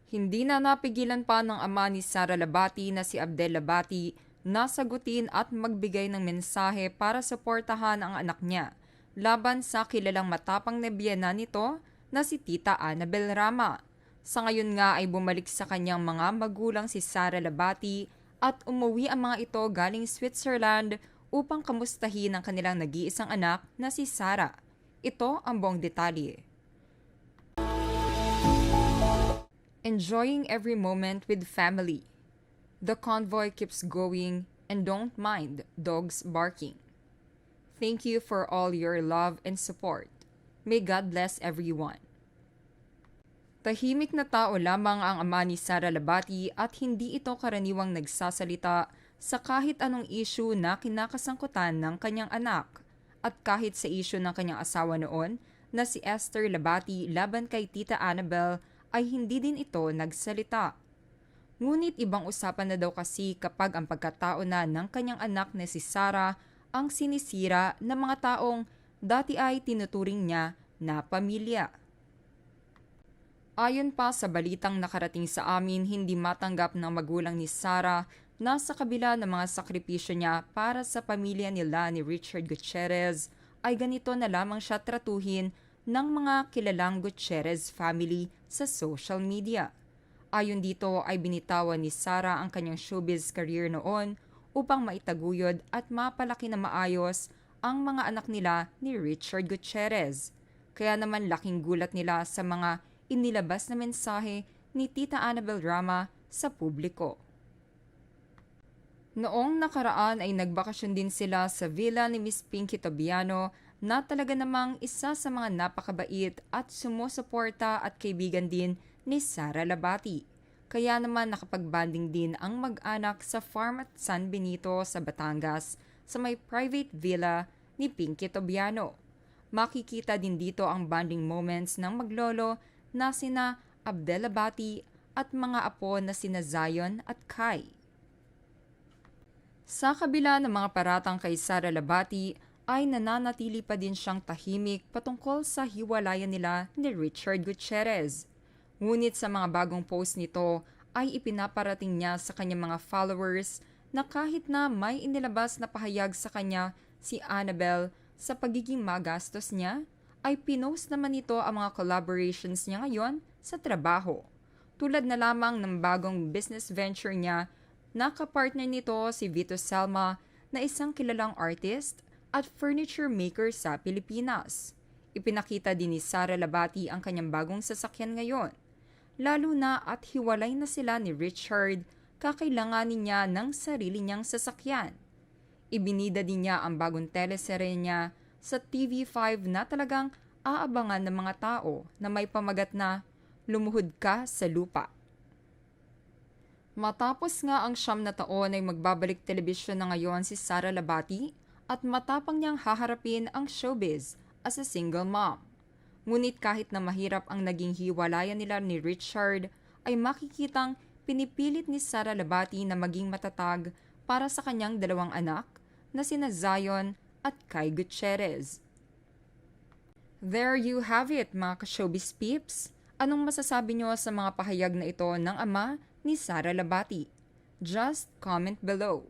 Hindi na napigilan pa ng ama ni Sara Labati na si Abdel Labati na sagutin at magbigay ng mensahe para suportahan ang anak niya laban sa kilalang matapang na biyana nito na si Tita Annabel Rama. Sa ngayon nga ay bumalik sa kanyang mga magulang si Sara Labati at umuwi ang mga ito galing Switzerland upang kamustahin ang kanilang nag-iisang anak na si Sara. Ito ang buong detalye. Enjoying every moment with family. The convoy keeps going and don't mind dogs barking. Thank you for all your love and support. May God bless everyone. Tahimik na tao lamang ang ama ni Sara Labati at hindi ito karaniwang nagsasalita sa kahit anong issue na kinakasangkutan ng kanyang anak at kahit sa issue ng kanyang asawa noon na si Esther Labati laban kay Tita Annabel ay hindi din ito nagsalita. Ngunit ibang usapan na daw kasi kapag ang pagkatao na ng kanyang anak na si Sara ang sinisira ng mga taong dati ay tinuturing niya na pamilya. Ayon pa sa balitang nakarating sa amin, hindi matanggap ng magulang ni Sara na sa kabila ng mga sakripisyo niya para sa pamilya nila ni Richard Gutierrez ay ganito na lamang siya tratuhin ng mga kilalang Gutierrez family sa social media. Ayon dito ay binitawan ni Sara ang kanyang showbiz career noon upang maitaguyod at mapalaki na maayos ang mga anak nila ni Richard Gutierrez. Kaya naman laking gulat nila sa mga inilabas na mensahe ni Tita Annabel Rama sa publiko. Noong nakaraan ay nagbakasyon din sila sa villa ni Miss Pinky Tobiano na talaga namang isa sa mga napakabait at sumusuporta at kaibigan din ni Sara Labati. Kaya naman nakapagbanding din ang mag-anak sa farm at San Benito sa Batangas sa may private villa ni Pinky Tobiano. Makikita din dito ang bonding moments ng maglolo na sina Abdel Labati at mga apo na sina Zion at Kai. Sa kabila ng mga paratang kay Sara Labati, ay nananatili pa din siyang tahimik patungkol sa hiwalayan nila ni Richard Gutierrez. Ngunit sa mga bagong post nito ay ipinaparating niya sa kanyang mga followers na kahit na may inilabas na pahayag sa kanya si Annabel sa pagiging magastos niya, ay pinost naman nito ang mga collaborations niya ngayon sa trabaho. Tulad na lamang ng bagong business venture niya na kapartner nito si Vito Selma na isang kilalang artist at furniture maker sa Pilipinas. Ipinakita din ni Sara Labati ang kanyang bagong sasakyan ngayon. Lalo na at hiwalay na sila ni Richard, kakailanganin niya ng sarili niyang sasakyan. Ibinida din niya ang bagong teleserye niya sa TV5 na talagang aabangan ng mga tao na may pamagat na Lumuhod Ka sa Lupa. Matapos nga ang 9 na taon ay magbabalik telebisyon na ngayon si Sara Labati at matapang niyang haharapin ang showbiz as a single mom. Ngunit kahit na mahirap ang naging hiwalayan nila ni Richard, ay makikitang pinipilit ni Sara Labati na maging matatag para sa kanyang 2 anak na sina Zion at Kai Gutierrez. There you have it mga ka-showbiz peeps. Anong masasabi niyo sa mga pahayag na ito ng ama ni Sara Labati? Just comment below.